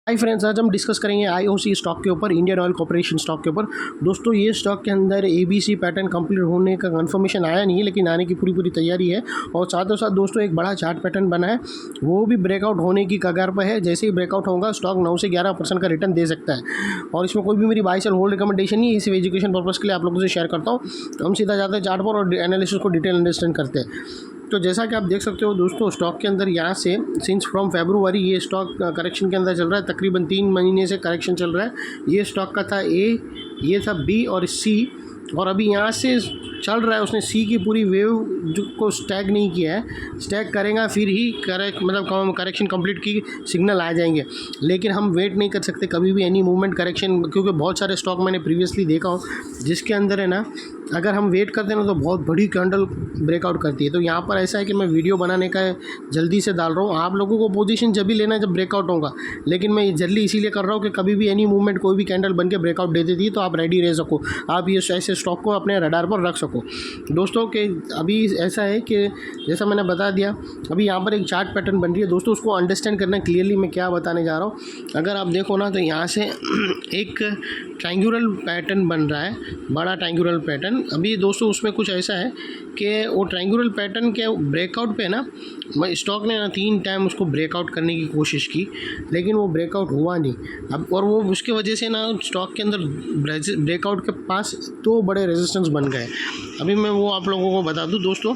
Hi friends, आज हम discuss करेंगे आईओसी स्टॉक के ऊपर, इंडियन ऑयल कॉर्पोरेशन स्टॉक के ऊपर। दोस्तों ये स्टॉक के अंदर एबीसी पैटर्न कंप्लीट होने का कंफर्मेशन आया नहीं है, लेकिन आने की पूरी तैयारी है। और साथों साथ दोस्तों एक बड़ा चार्ट पैटर्न बना है, वो भी ब्रेकआउट होने की कगार पर है। जैसे ही ब्रेकआउट होगा स्टॉक 9 से 11% का रिटर्न दे सकता है। और इसमें कोई भी मेरी बाय सेल होल्ड रिकमेंडेशन नहीं है, सिर्फ एजुकेशन पर्पज़ के लिए आप लोगों से शेयर करता हूँ। हम सीधा जाते हैं चार्ट पर और एनालिसिस को डिटेल अंडरस्टैंड करते हैं। तो जैसा कि आप देख सकते हो दोस्तों, स्टॉक के अंदर यहाँ से सिंस फ्रॉम फरवरी ये स्टॉक करेक्शन के अंदर चल रहा है। तकरीबन 3 महीने से करेक्शन चल रहा है। ये स्टॉक का था ए, ये था बी और सी, और अभी यहाँ से चल रहा है। उसने सी की पूरी वेव जो को स्टैग नहीं किया है, स्टैग करेगा फिर ही करेक्शन कंप्लीट की सिग्नल आ जाएंगे। लेकिन हम वेट नहीं कर सकते कभी भी एनी मूवमेंट करेक्शन, क्योंकि बहुत सारे स्टॉक मैंने प्रीवियसली देखा हो जिसके अंदर है ना, अगर हम वेट करते हैं ना तो बहुत बड़ी कैंडल ब्रेकआउट करती है। तो यहाँ पर ऐसा है कि मैं वीडियो बनाने का जल्दी से डाल रहा हूँ। आप लोगों को पोजीशन जब भी लेना है जब ब्रेकआउट होगा, लेकिन मैं जल्दी इसीलिए कर रहा हूँ कि कभी भी एनी मूवमेंट कोई भी कैंडल बन के ब्रेकआउट दे देती है तो आप रेडी रह सको, आप ये ऐसे स्टॉक को अपने रडार पर रख सको। दोस्तों के अभी ऐसा है कि जैसा मैंने बता दिया, अभी यहाँ पर एक चार्ट पैटर्न बन रही है दोस्तों, उसको अंडरस्टैंड करना क्लियरली मैं क्या बताने जा रहा हूँ। अगर आप देखो ना तो यहाँ से एक ट्रायंगुलर पैटर्न बन रहा है, बड़ा ट्रायंगुलर पैटर्न। अभी दोस्तों उसमें कुछ ऐसा है कि वो ट्रायंगुलर पैटर्न के ब्रेकआउट पे ना स्टॉक ने ना 3 टाइम उसको ब्रेकआउट करने की कोशिश की, लेकिन वो ब्रेकआउट हुआ नहीं। अब और वो उसकी वजह से ना स्टॉक के अंदर ब्रेकआउट के पास 2 बड़े रेजिस्टेंस बन गए। अभी मैं वो आप लोगों को बता दूं दोस्तों,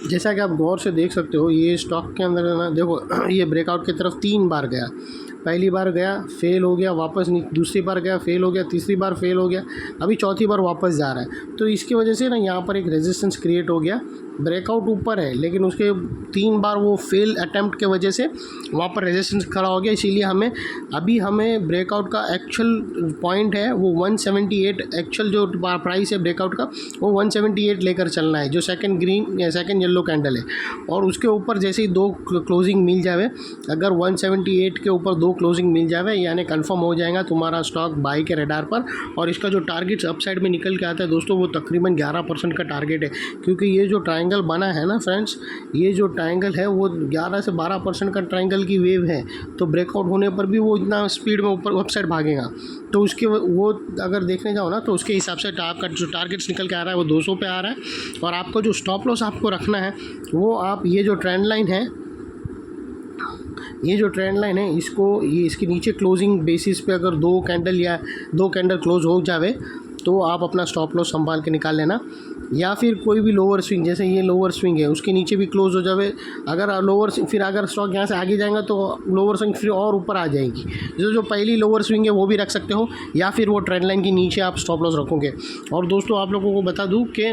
जैसा कि आप गौर से देख सकते हो ये स्टॉक के अंदर ना देखो, ये ब्रेकआउट की तरफ 3 बार गया। पहली बार गया, फेल हो गया, वापस दूसरी बार गया, फेल हो गया, तीसरी बार फेल हो गया, अभी चौथी बार वापस जा रहा है। तो इसकी वजह से ना यहाँ पर एक रेजिस्टेंस क्रिएट हो गया। ब्रेकआउट ऊपर है, लेकिन उसके 3 बार वो फेल अटैम्प्ट के वजह से वहाँ पर रेजिस्टेंस खड़ा हो गया। इसीलिए हमें ब्रेकआउट का एक्चुअल पॉइंट है वो 178, एक्चुअल जो प्राइस है ब्रेकआउट का वो 178 लेकर चलना है, जो सेकंड येलो कैंडल है। और उसके ऊपर जैसे ही 2 क्लोजिंग मिल जावे, अगर 178 के ऊपर 2 क्लोजिंग मिल जावे, यानी कंफर्म हो जाएगा तुम्हारा स्टॉक बाई के रडार पर। और इसका जो टारगेट अपसाइड में निकल के आता है दोस्तों, वो तकरीबन 11% का टारगेट है। क्योंकि ये जो ट्रायंगल बना है ना फ्रेंड्स, ये जो ट्रायंगल है वो 11 से 12% का ट्रायंगल की वेव है। तो ब्रेकआउट होने पर भी वो इतना स्पीड में ऊपर अपसाइड भागेगा। तो उसके वो अगर देखने जाओ ना तो उसके हिसाब से आपका जो टारगेट्स निकल के आ रहा है वो 200 पे आ रहा है। और आपको जो स्टॉप लॉस आपको रखना है वो आप ये जो ट्रेंड लाइन है, इसको इसके नीचे क्लोजिंग बेसिस पे अगर 2 कैंडल क्लोज हो जावे तो आप अपना स्टॉप लॉस संभाल के निकाल लेना। या फिर कोई भी लोअर स्विंग, जैसे ये लोअर स्विंग है उसके नीचे भी क्लोज हो जावे, अगर स्टॉक यहाँ से आगे जाएगा तो लोअर स्विंग फिर और ऊपर आ जाएगी। जो पहली लोअर स्विंग है वो भी रख सकते हो, या फिर वो ट्रेंड लाइन के नीचे आप स्टॉप लॉस रखोगे। और दोस्तों आप लोगों को बता दूँ कि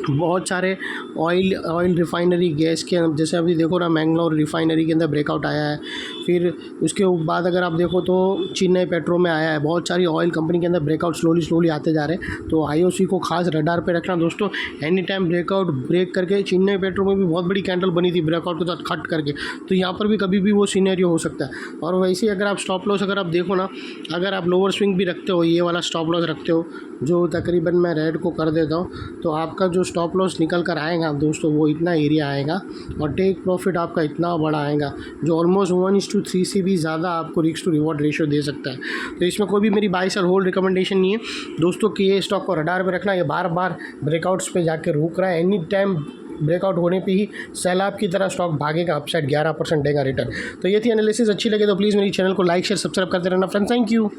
बहुत सारे ऑयल रिफाइनरी गैस के, जैसे अभी देखो ना मैंगलोर रिफाइनरी के अंदर ब्रेकआउट आया है। फिर उसके बाद अगर आप देखो तो चेन्नई पेट्रो में आया है। बहुत सारी ऑयल कंपनी के अंदर ब्रेकआउट स्लोली आते जा रहे हैं। तो आईओसी को खास रडार पे रखना दोस्तों। एनी टाइम ब्रेक करके, चेन्नई पेट्रो में भी बहुत बड़ी कैंडल बनी थी ब्रेकआउट के साथ खट करके, तो यहाँ पर भी कभी भी वो सिनेरियो हो सकता है। और वैसे ही अगर आप स्टॉप लॉस अगर आप देखो ना, अगर आप लोअर स्विंग भी रखते हो, ये वाला स्टॉप लॉस रखते हो जो तकरीबन मैं रेड को कर देता हूँ, तो आपका जो स्टॉप लॉस निकल कर आएगा दोस्तों वो इतना एरिया आएगा और टेक प्रॉफिट आपका इतना बड़ा आएगा जो ऑलमोस्ट 1:3 से भी ज़्यादा आपको रिस्क टू रिवॉर्ड रेशियो दे सकता है। तो इसमें कोई भी मेरी बाय सेल होल्ड रिकमेंडेशन नहीं है दोस्तों कि ये स्टॉक को रडार पे रखना। ये बार ब्रेकआउट्स पे जाके रुक रहा है। एनी टाइम ब्रेकआउट होने पे ही सैलाब की तरह स्टॉक भागेगा, अपसाइड 11% देगा रिटर्न। तो ये थी एनालिसिस। अच्छी लगे तो प्लीज़ मेरी चैनल को लाइक शेयर सब्सक्राइब करते रहना फ्रेंड्स। Thank you.